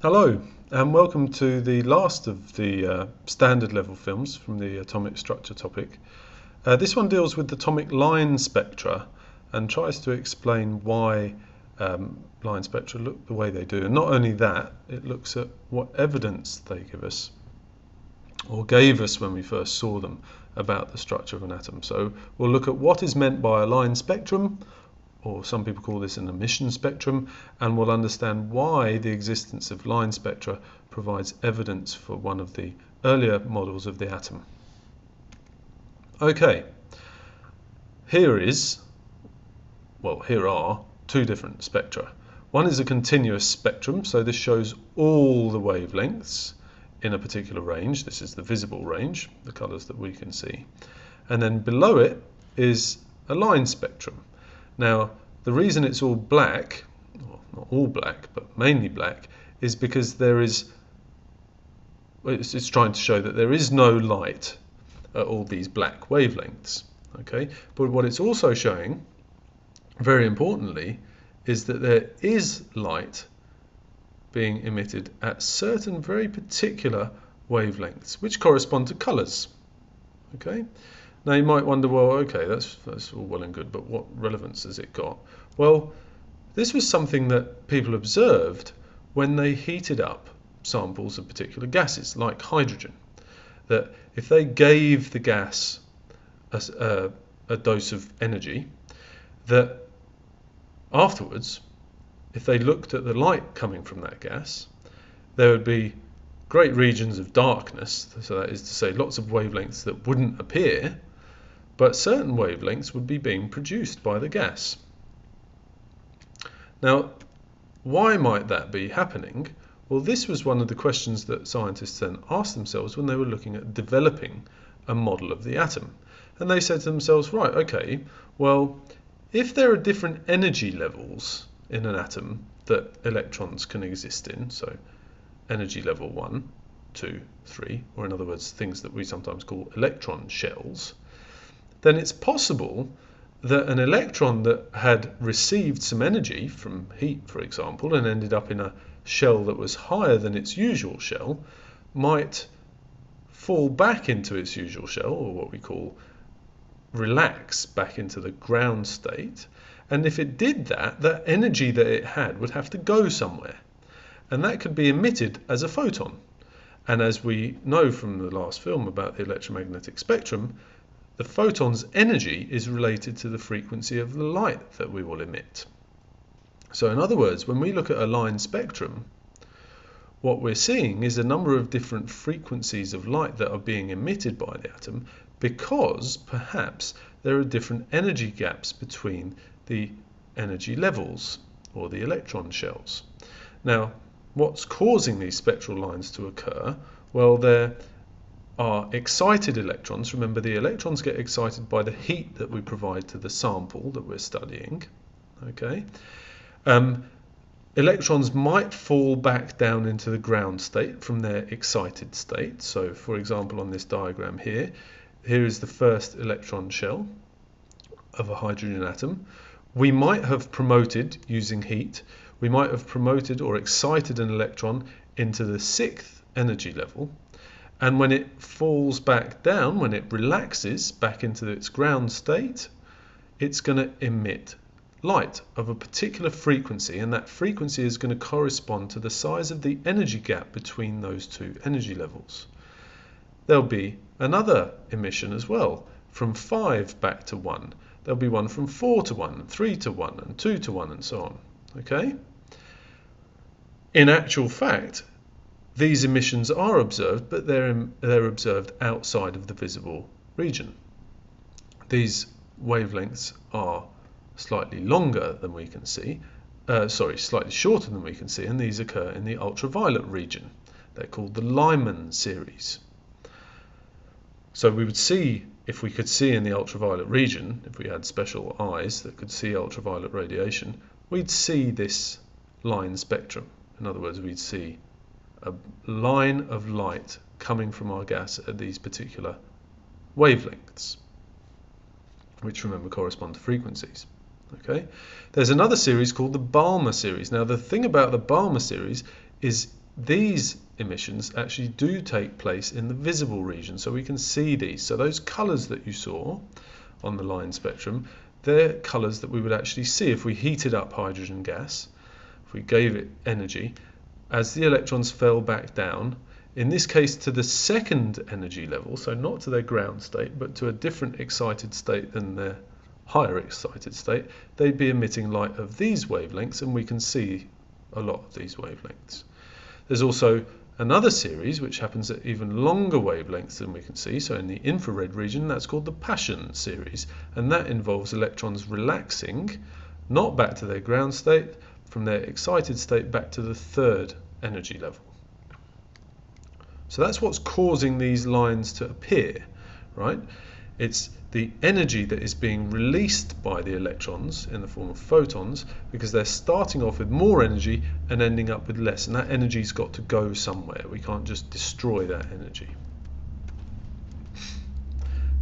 Hello and welcome to the last of the standard level films from the atomic structure topic. This one deals with atomic line spectra and tries to explain why line spectra look the way they do. And not only that, it looks at what evidence they give us or gave us when we first saw them about the structure of an atom. So we'll look at what is meant by a line spectrum, or some people call this an emission spectrum, and we'll understand why the existence of line spectra provides evidence for one of the earlier models of the atom. Okay, here are two different spectra. One is a continuous spectrum, so this shows all the wavelengths in a particular range. This is the visible range, the colours that we can see. And then below it is a line spectrum. Now, the reason it's all black, well, not all black, but mainly black, is because it's trying to show that there is no light at all these black wavelengths. Okay, but what it's also showing, very importantly, is that there is light being emitted at certain very particular wavelengths, which correspond to colours. Okay. Now you might wonder, well, okay, that's all well and good, but what relevance has it got? Well, this was something that people observed when they heated up samples of particular gases, like hydrogen. That if they gave the gas a dose of energy, that afterwards, if they looked at the light coming from that gas, there would be great regions of darkness, so that is to say lots of wavelengths that wouldn't appear, but certain wavelengths would be being produced by the gas. Now, why might that be happening? Well, this was one of the questions that scientists then asked themselves when they were looking at developing a model of the atom. And they said to themselves, right, okay, well, if there are different energy levels in an atom that electrons can exist in, so energy level 1, 2, 3, or in other words, things that we sometimes call electron shells, then it's possible that an electron that had received some energy from heat, for example, and ended up in a shell that was higher than its usual shell, might fall back into its usual shell, or what we call relax back into the ground state. And if it did that, that energy that it had would have to go somewhere. And that could be emitted as a photon. And as we know from the last film about the electromagnetic spectrum, the photon's energy is related to the frequency of the light that we will emit. So in other words, when we look at a line spectrum, what we're seeing is a number of different frequencies of light that are being emitted by the atom, because perhaps there are different energy gaps between the energy levels, or the electron shells. Now, what's causing these spectral lines to occur? Well, there are excited electrons. Remember, the electrons get excited by the heat that we provide to the sample that we're studying. Okay. Electrons might fall back down into the ground state from their excited state. So, for example, on this diagram here is the first electron shell of a hydrogen atom. We might have promoted, using heat, we might have promoted or excited an electron into the 6th energy level. And when it falls back down, when it relaxes back into its ground state, it's going to emit light of a particular frequency, and that frequency is going to correspond to the size of the energy gap between those two energy levels. There'll be another emission as well, from 5 back to 1. There'll be one from 4 to 1, 3 to 1, and 2 to 1, and so on. Okay? In actual fact, these emissions are observed, but they're observed outside of the visible region. These wavelengths are slightly longer than we can see, slightly shorter than we can see, and these occur in the ultraviolet region. They're called the Lyman series. So we would see, if we could see in the ultraviolet region, if we had special eyes that could see ultraviolet radiation, we'd see this line spectrum. In other words, we'd see a line of light coming from our gas at these particular wavelengths, which, remember, correspond to frequencies. Okay. There's another series called the Balmer series. Now, the thing about the Balmer series is these emissions actually do take place in the visible region, so we can see these. So those colours that you saw on the line spectrum, they're colours that we would actually see if we heated up hydrogen gas, if we gave it energy, as the electrons fell back down, in this case to the second energy level, so not to their ground state, but to a different excited state than their higher excited state, they'd be emitting light of these wavelengths, and we can see a lot of these wavelengths. There's also another series which happens at even longer wavelengths than we can see, so in the infrared region that's called the Paschen series, and that involves electrons relaxing, not back to their ground state, from their excited state back to the third energy level. So that's what's causing these lines to appear, right? It's the energy that is being released by the electrons in the form of photons, because they're starting off with more energy and ending up with less, and that energy's got to go somewhere. We can't just destroy that energy.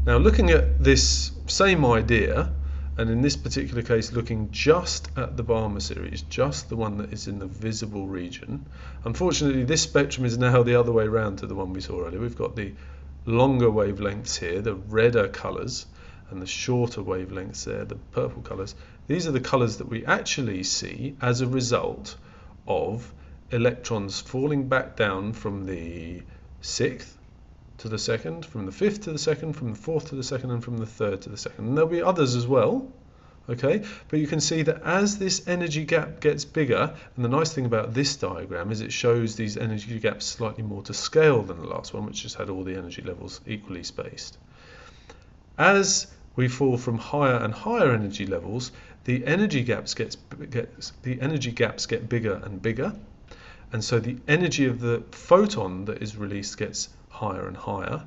Now, looking at this same idea, and in this particular case looking just at the Balmer series, just the one that is in the visible region. Unfortunately, this spectrum is now the other way around to the one we saw earlier. We've got the longer wavelengths here, the redder colours, and the shorter wavelengths there, the purple colours. These are the colours that we actually see as a result of electrons falling back down from the 6th to the 2nd, from the 5th to the 2nd, from the 4th to the 2nd, and from the 3rd to the 2nd. And there'll be others as well, okay? But you can see that as this energy gap gets bigger, and the nice thing about this diagram is it shows these energy gaps slightly more to scale than the last one, which just had all the energy levels equally spaced. As we fall from higher and higher energy levels, the energy gaps get bigger and bigger, and so the energy of the photon that is released gets higher and higher,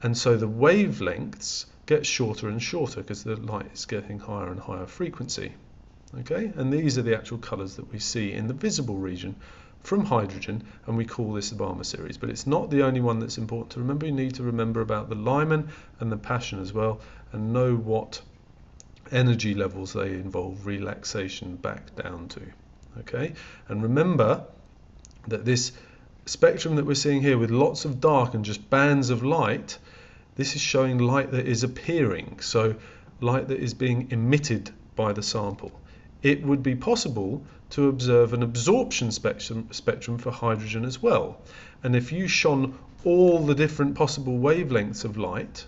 and so the wavelengths get shorter and shorter because the light is getting higher and higher frequency. Okay, and these are the actual colours that we see in the visible region from hydrogen, and we call this the Balmer series. But it's not the only one that's important to remember. You need to remember about the Lyman and the Paschen as well, and know what energy levels they involve relaxation back down to. Okay, and remember that this spectrum that we're seeing here with lots of dark and just bands of light, this is showing light that is appearing, so light that is being emitted by the sample. It would be possible to observe an absorption spectrum for hydrogen as well, and if you shone all the different possible wavelengths of light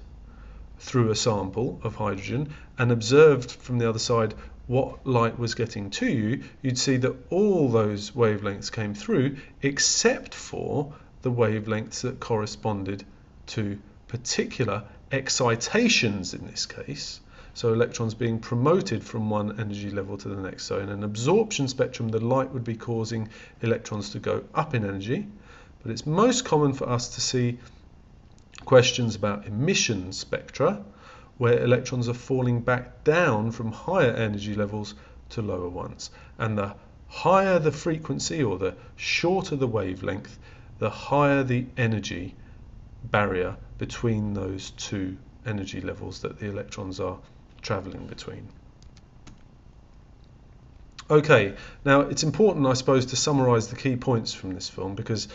through a sample of hydrogen and observed from the other side what light was getting to you, you'd see that all those wavelengths came through except for the wavelengths that corresponded to particular excitations in this case. So electrons being promoted from one energy level to the next. So in an absorption spectrum, the light would be causing electrons to go up in energy, but it's most common for us to see questions about emission spectra, where electrons are falling back down from higher energy levels to lower ones. And the higher the frequency, or the shorter the wavelength, the higher the energy barrier between those two energy levels that the electrons are traveling between. Okay, now it's important, I suppose, to summarize the key points from this film, because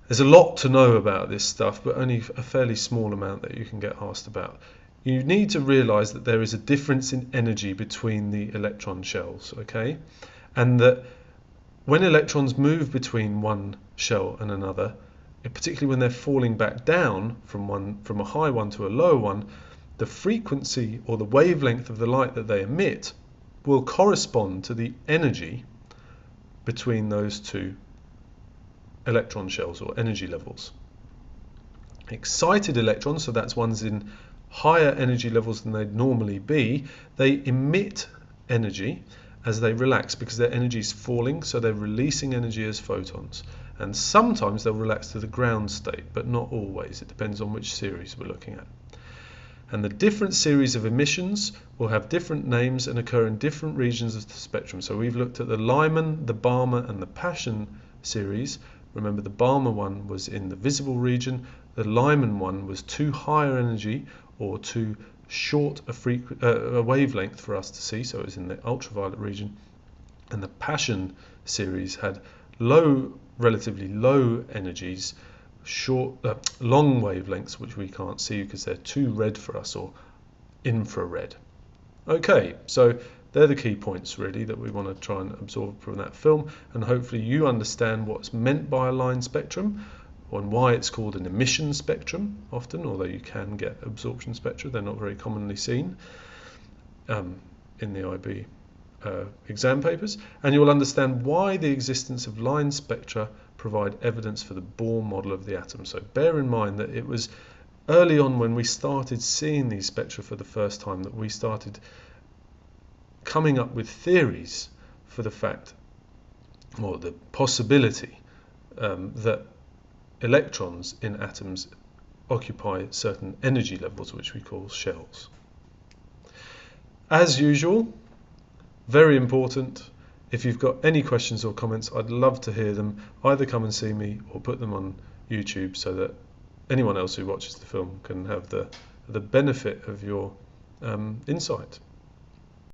there's a lot to know about this stuff, but only a fairly small amount that you can get asked about. You need to realize that there is a difference in energy between the electron shells, okay? And that when electrons move between one shell and another, particularly when they're falling back down from a high one to a lower one, the frequency or the wavelength of the light that they emit will correspond to the energy between those two electron shells or energy levels. Excited electrons, so that's ones in higher energy levels than they'd normally be, they emit energy as they relax because their energy is falling, so they're releasing energy as photons. And sometimes they'll relax to the ground state, but not always. It depends on which series we're looking at. And the different series of emissions will have different names and occur in different regions of the spectrum. So we've looked at the Lyman, the Balmer, and the Paschen series. Remember, the Balmer one was in the visible region. The Lyman one was too higher energy or too short a wavelength for us to see, so it was in the ultraviolet region. And the Paschen series had low relatively low energies, long wavelengths, which we can't see because they're too red for us, or infrared. Okay, so they're the key points really that we want to try and absorb from that film, and hopefully you understand what's meant by a line spectrum and why it's called an emission spectrum often, although you can get absorption spectra. They're not very commonly seen in the IB exam papers, and you'll understand why the existence of line spectra provide evidence for the Bohr model of the atom. So bear in mind that it was early on when we started seeing these spectra for the first time that we started coming up with theories for the fact, or the possibility, that electrons in atoms occupy certain energy levels which we call shells. As usual, very important, if you've got any questions or comments, I'd love to hear them. Either come and see me or put them on YouTube so that anyone else who watches the film can have the benefit of your insight.